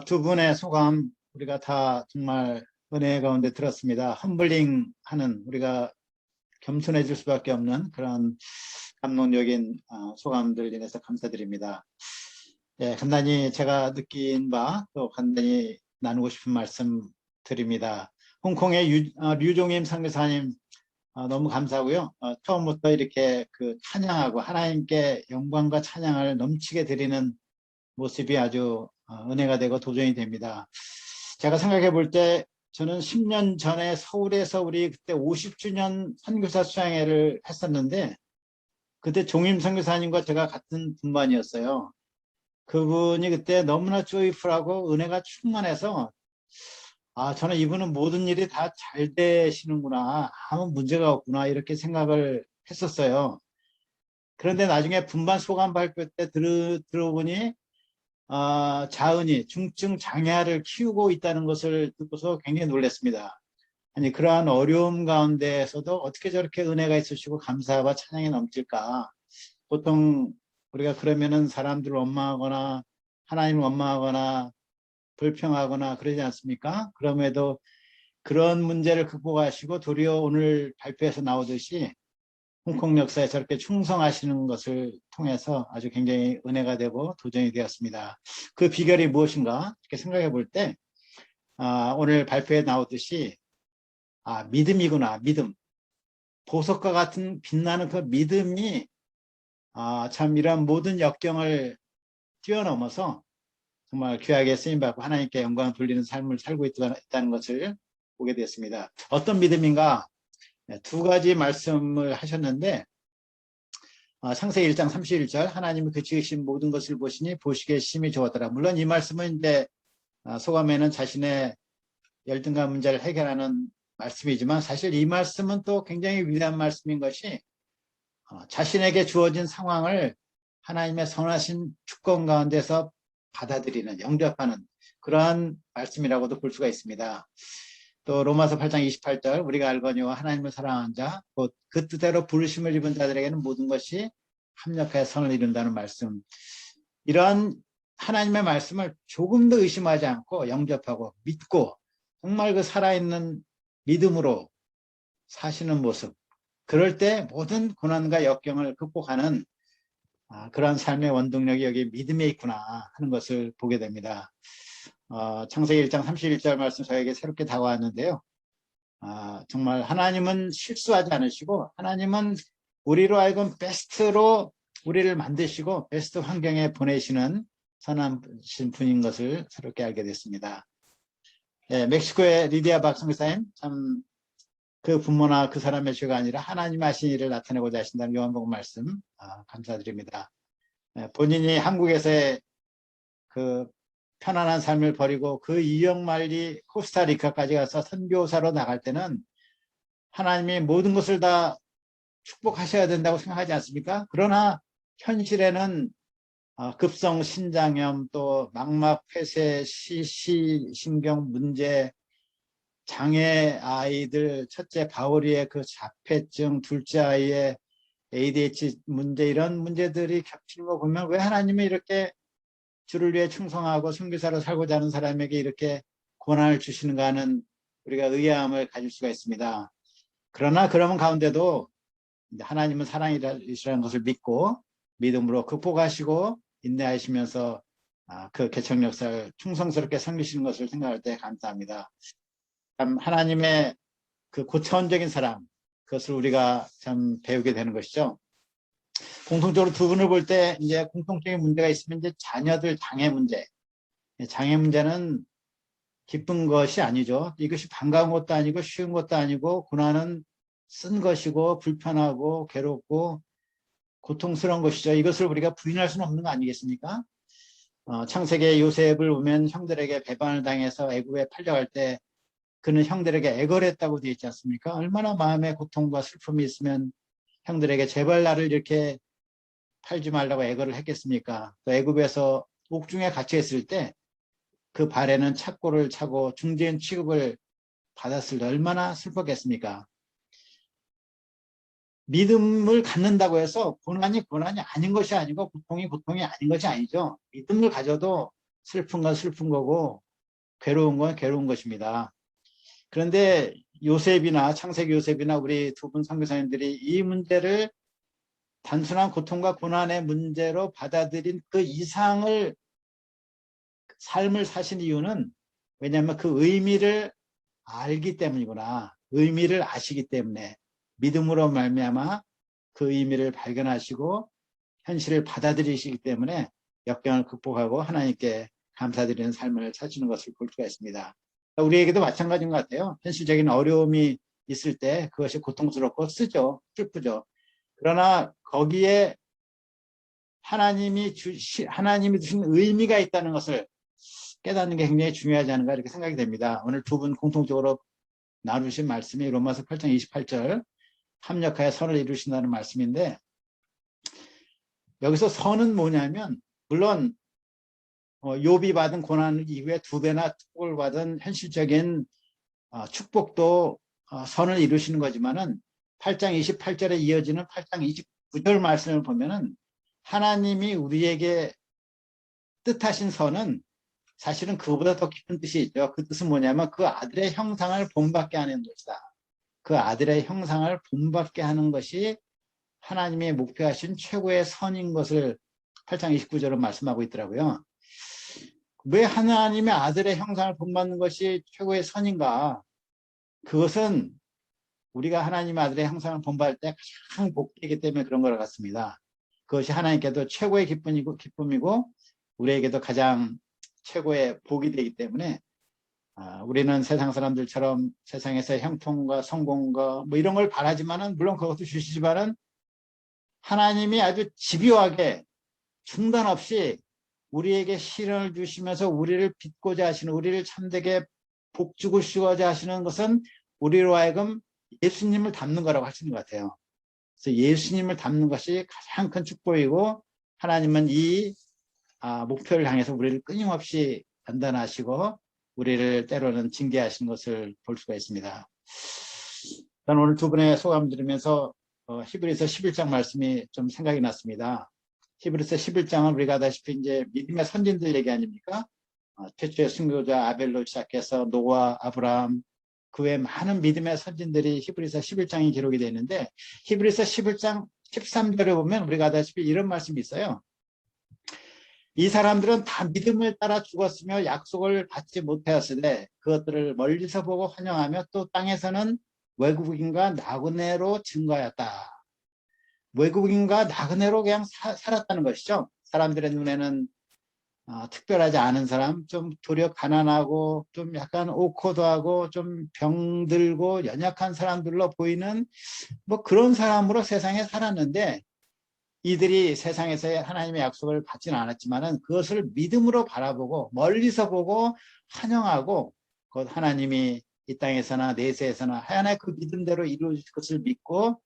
두 분의 소감 우리가 다 정말 은혜 가운데 들었습니다. 험블링 하는 우리가 겸손해질 수밖에 없는 그런 감동적인 소감들 인해서 감사드립니다. 간단히 제가 느낀 바 또 간단히 나누고 싶은 말씀 드립니다. 홍콩의 류종임 선교사님 너무 감사하고요. 처음부터 이렇게 그 찬양하고 하나님께 영광과 찬양을 넘치게 드리는 모습이 아주 은혜가 되고 도전이 됩니다. 제가 생각해 볼 때 저는 10년 전에 서울에서 우리 그때 50주년 선교사 수양회를 했었는데 그때 종임 선교사님과 제가 같은 분반이었어요. 그분이 그때 너무나 조이풀하고 은혜가 충만해서 저는 이분은 모든 일이 다 잘 되시는구나, 아무 문제가 없구나 이렇게 생각을 했었어요. 그런데 나중에 분반 소감 발표 때 들어보니 자은이 중증 장애아를 키우고 있다는 것을 듣고서 굉장히 놀랐습니다. 아니 그러한 어려움 가운데에서도 어떻게 저렇게 은혜가 있으시고 감사와 찬양이 넘칠까. 보통 우리가 그러면은 사람들을 원망하거나 하나님을 원망하거나 불평하거나 그러지 않습니까? 그럼에도 그런 문제를 극복하시고 도리어 오늘 발표에서 나오듯이 홍콩 역사에 저렇게 충성하시는 것을 통해서 아주 굉장히 은혜가 되고 도전이 되었습니다. 그 비결이 무엇인가 이렇게 생각해 볼 때 오늘 발표에 나오듯이 믿음이구나. 믿음. 보석과 같은 빛나는 그 믿음이 참 이런 모든 역경을 뛰어넘어서 정말 귀하게 쓰임받고 하나님께 영광을 돌리는 삶을 살고 있다는 것을 보게 됐습니다. 어떤 믿음인가? 두 가지 말씀을 하셨는데 창세기 1장 31절 하나님이 그 지으신 모든 것을 보시니 보시기에 심히 좋았더라. 물론 이 말씀은 이제 소감에는 자신의 열등감 문제를 해결하는 말씀이지만 사실 이 말씀은 또 굉장히 위대한 말씀인 것이 자신에게 주어진 상황을 하나님의 선하신 주권 가운데서 받아들이는, 영접하는 그러한 말씀이라고도 볼 수가 있습니다. 또 로마서 8장 28절 우리가 알거니와 하나님을 사랑하는 자 곧 그 뜻대로 부르심을 입은 자들에게는 모든 것이 합력하여 선을 이룬다는 말씀. 이러한 하나님의 말씀을 조금도 의심하지 않고 영접하고 믿고 정말 그 살아있는 믿음으로 사시는 모습, 그럴 때 모든 고난과 역경을 극복하는 그런 삶의 원동력이 여기 믿음에 있구나 하는 것을 보게 됩니다. 창세기 1장 31절 말씀 저에게 새롭게 다가왔는데요. 정말 하나님은 실수하지 않으시고 하나님은 우리로 하여금 베스트로 우리를 만드시고 베스트 환경에 보내시는 선하신 분인 것을 새롭게 알게 됐습니다. 멕시코의 리디아 박성사님 참 그 부모나 그 사람의 죄가 아니라 하나님 하신 일을 나타내고자 하신다는 요한복음 말씀 감사드립니다. 본인이 한국에서의 그 편안한 삶을 버리고 그 이역만리 코스타리카까지 가서 선교사로 나갈 때는 하나님이 모든 것을 다 축복하셔야 된다고 생각하지 않습니까? 그러나 현실에는 급성 신장염 또 망막 폐쇄 시신경 문제 장애 아이들 첫째 바오리의 그 자폐증 둘째 아이의 ADHD 문제 이런 문제들이 겹치는 거 보면 왜 하나님이 이렇게 주를 위해 충성하고 선교사로 살고자 하는 사람에게 이렇게 고난을 주시는가 하는 우리가 의아함을 가질 수가 있습니다. 그러나 그러면 가운데도 하나님은 사랑이라는 것을 믿고 믿음으로 극복하시고 인내하시면서 그 개척 역사를 충성스럽게 섬기시는 것을 생각할 때 감사합니다. 참 하나님의 그 고차원적인 사랑, 그것을 우리가 참 배우게 되는 것이죠. 공통적으로 두 분을 볼 때 이제 공통적인 문제가 있으면 이제 자녀들 장애 문제. 장애 문제는 기쁜 것이 아니죠. 이것이 반가운 것도 아니고 쉬운 것도 아니고 고난은 쓴 것이고 불편하고 괴롭고 고통스러운 것이죠. 이것을 우리가 부인할 수는 없는 거 아니겠습니까? 창세기의 요셉을 보면 형들에게 배반을 당해서 애굽에 팔려갈 때 그는 형들에게 애걸을 했다고 되어 있지 않습니까? 얼마나 마음의 고통과 슬픔이 있으면 형들에게 제발 나를 이렇게 팔지 말라고 애걸을 했겠습니까? 또 애굽에서 옥중에 갇혀 있을 때 그 발에는 착고를 차고 중재인 취급을 받았을 때 얼마나 슬펐겠습니까? 믿음을 갖는다고 해서 고난이 아닌 것이 아니고 고통이 아닌 것이 아니죠. 믿음을 가져도 슬픈 건 슬픈 거고 괴로운 건 괴로운 것입니다. 그런데 요셉이나 창세기 요셉이나 우리 두 분 선교사님들이 이 문제를 단순한 고통과 고난의 문제로 받아들인 그 이상을 삶을 사신 이유는 왜냐하면 그 의미를 알기 때문이구나. 의미를 아시기 때문에 믿음으로 말미암아 그 의미를 발견하시고 현실을 받아들이시기 때문에 역경을 극복하고 하나님께 감사드리는 삶을 사시는 것을 볼 수가 있습니다. 우리에게도 마찬가지인 것 같아요. 현실적인 어려움이 있을 때 그것이 고통스럽고 슬프죠. 그러나 거기에 하나님이 주신 의미가 있다는 것을 깨닫는 게 굉장히 중요하지 않은가 이렇게 생각이 됩니다. 오늘 두 분 공통적으로 나누신 말씀이 로마서 8장 28절 합력하여 선을 이루신다는 말씀인데, 여기서 선은 뭐냐면 물론 욥이 받은 고난 이후에 두 배나 축복을 받은 현실적인 축복도 선을 이루시는 거지만은 8장 28절에 이어지는 8장 29절 말씀을 보면은 하나님이 우리에게 뜻하신 선은 사실은 그보다 더 깊은 뜻이 있죠. 그 뜻은 뭐냐면 그 아들의 형상을 본받게 하는 것이다. 그 아들의 형상을 본받게 하는 것이 하나님의 목표하신 최고의 선인 것을 8장 29절은 말씀하고 있더라고요. 왜 하나님의 아들의 형상을 본받는 것이 최고의 선인가? 그것은 우리가 하나님의 아들의 형상을 본받을 때 가장 복되기 때문에 그런 것 같습니다. 그것이 하나님께도 최고의 기쁨이고 우리에게도 가장 최고의 복이 되기 때문에 우리는 세상 사람들처럼 세상에서 형통과 성공과 뭐 이런 걸 바라지만은 물론 그것도 주시지만은 하나님이 아주 집요하게 중단 없이 우리에게 시련을 주시면서 우리를 빚고자 하시는, 우리를 참되게 복주고 쉬고자 하시는 것은 우리로 하여금 예수님을 닮는 거라고 하시는 것 같아요. 그래서 예수님을 닮는 것이 가장 큰 축복이고 하나님은 이 목표를 향해서 우리를 끊임없이 단단하시고 우리를 때로는 징계하시는 것을 볼 수가 있습니다. 저는 오늘 두 분의 소감 들으면서 히브리서 11장 말씀이 좀 생각이 났습니다. 히브리서 11장은 우리가 아다시피 이제 믿음의 선진들 얘기 아닙니까? 최초의 순교자 아벨로 시작해서 노아, 아브라함, 그 외에 많은 믿음의 선진들이 히브리서 11장이 기록이 되어 있는데 히브리서 11장 13절에 보면 우리가 아다시피 이런 말씀이 있어요. 이 사람들은 다 믿음을 따라 죽었으며 약속을 받지 못하였으되 그것들을 멀리서 보고 환영하며 또 땅에서는 외국인과 나그네로 증거하였다. 외국인과 나그네로 그냥 살았다는 것이죠. 사람들의 눈에는 특별하지 않은 사람, 좀 도려 가난하고 좀 약간 오코도 하고 좀 병들고 연약한 사람들로 보이는 뭐 그런 사람으로 세상에 살았는데 이들이 세상에서의 하나님의 약속을 받지는 않았지만은 그것을 믿음으로 바라보고 멀리서 보고 환영하고 곧 하나님이 이 땅에서나 내세에서나 하나의 그 믿음대로 이루어질 것을 믿고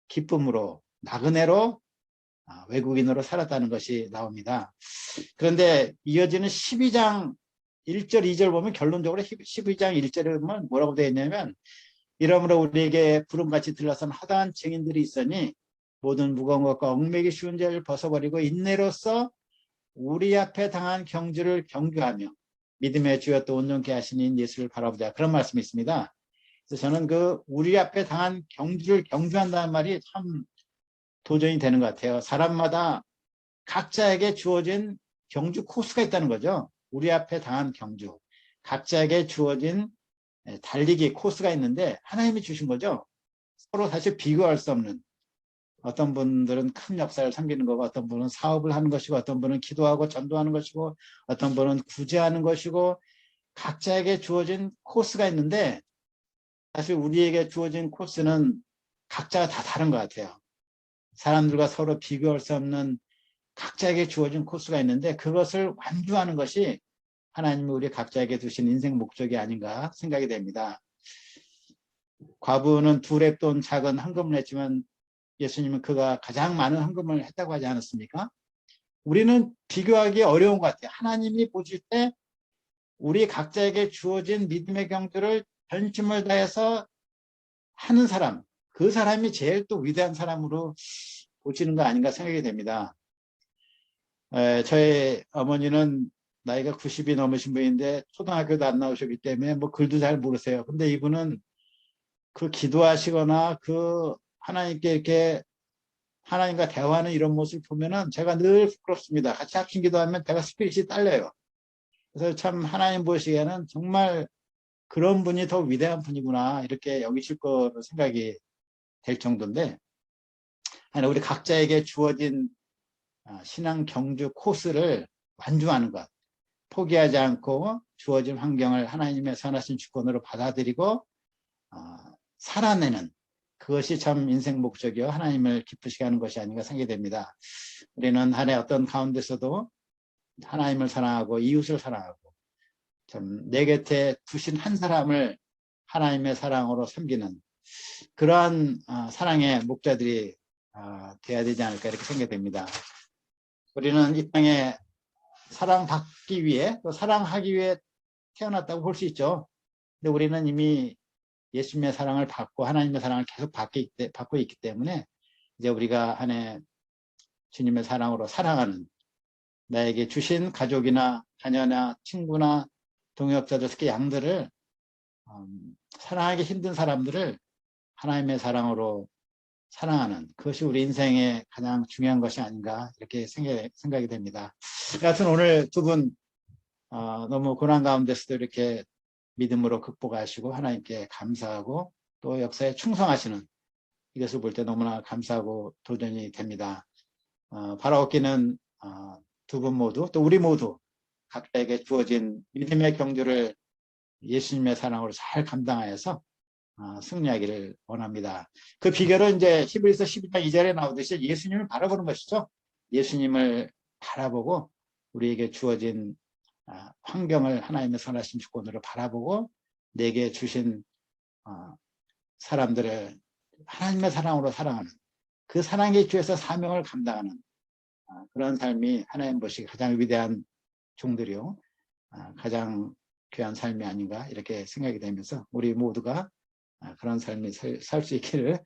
기쁨으로 나그네로 외국인으로 살았다는 것이 나옵니다. 그런데 이어지는 12장 1절 2절 보면 결론적으로 12장 1절에 보면 뭐라고 되어 있냐면 이러므로 우리에게 구름같이 들러선 허다한 증인들이 있으니 모든 무거운 것과 얽매기 쉬운 죄를 벗어버리고 인내로써 우리 앞에 당한 경주를 경주하며 믿음의 주여 또 온전케 하시는 예수를 바라보자. 그런 말씀이 있습니다. 그래서 저는 그 우리 앞에 당한 경주를 경주한다는 말이 참 도전이 되는 것 같아요. 사람마다 각자에게 주어진 경주 코스가 있다는 거죠. 우리 앞에 당한 경주. 각자에게 주어진 달리기 코스가 있는데 하나님이 주신 거죠. 서로 사실 비교할 수 없는. 어떤 분들은 큰 역사를 섬기는 거고 어떤 분은 사업을 하는 것이고 어떤 분은 기도하고 전도하는 것이고 어떤 분은 구제하는 것이고 각자에게 주어진 코스가 있는데 사실 우리에게 주어진 코스는 각자가 다 다른 것 같아요. 사람들과 서로 비교할 수 없는 각자에게 주어진 코스가 있는데 그것을 완주하는 것이 하나님이 우리 각자에게 주신 인생 목적이 아닌가 생각이 됩니다. 과부는 두 렙돈 작은 헌금을 했지만 예수님은 그가 가장 많은 헌금을 했다고 하지 않았습니까? 우리는 비교하기 어려운 것 같아요. 하나님이 보실 때 우리 각자에게 주어진 믿음의 경주를 전심을 다해서 하는 사람, 그 사람이 제일 또 위대한 사람으로 보시는 거 아닌가 생각이 됩니다. 저희 어머니는 나이가 90이 넘으신 분인데 초등학교도 안 나오셨기 때문에 뭐 글도 잘 모르세요. 근데 이분은 그 기도하시거나 그 하나님께 이렇게 하나님과 대화하는 이런 모습을 보면은 제가 늘 부끄럽습니다. 같이 합심 기도하면 제가 스피릿이 딸려요. 그래서 참 하나님 보시기에는 정말 그런 분이 더 위대한 분이구나 이렇게 여기실 거로 생각이 될 정도인데, 아니 우리 각자에게 주어진 신앙 경주 코스를 완주하는 것, 포기하지 않고 주어진 환경을 하나님의 선하신 주권으로 받아들이고 살아내는, 그것이 참 인생 목적이요 하나님을 기쁘시게 하는 것이 아닌가 생각이 됩니다. 우리는 한 해 어떤 가운데서도 하나님을 사랑하고 이웃을 사랑하고 참 내 곁에 두신 한 사람을 하나님의 사랑으로 섬기는 그러한 사랑의 목자들이 돼야 되지 않을까 이렇게 생각이 됩니다. 우리는 이 땅에 사랑받기 위해 또 사랑하기 위해 태어났다고 볼 수 있죠. 근데 우리는 이미 예수님의 사랑을 받고 하나님의 사랑을 계속 받고 있기 때문에 이제 우리가 한 해 주님의 사랑으로 사랑하는, 나에게 주신 가족이나 자녀나 친구나 동역자들, 특히 양들을 사랑하기 힘든 사람들을 하나님의 사랑으로 사랑하는, 그것이 우리 인생의 가장 중요한 것이 아닌가 이렇게 생각이 됩니다. 여하튼 오늘 두 분 너무 고난 가운데서도 이렇게 믿음으로 극복하시고 하나님께 감사하고 또 역사에 충성하시는 이것을 볼 때 너무나 감사하고 도전이 됩니다. 바라옵기는 두 분 모두 또 우리 모두 각자에게 주어진 믿음의 경주를 예수님의 사랑으로 잘 감당하여서 승리하기를 원합니다. 그 비결은 이제 히브리서 12장 2절에 나오듯이 예수님을 바라보는 것이죠. 예수님을 바라보고 우리에게 주어진 환경을 하나님의 선하신 주권으로 바라보고 내게 주신 사람들을 하나님의 사랑으로 사랑하는, 그 사랑의 주에서 사명을 감당하는 그런 삶이 하나님 보시기 가장 위대한 종들이요 가장 귀한 삶이 아닌가 이렇게 생각이 되면서 우리 모두가 그런 삶이 살 수 있기를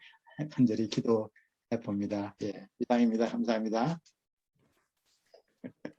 간절히 기도해 봅니다. 예, 이상입니다. 감사합니다.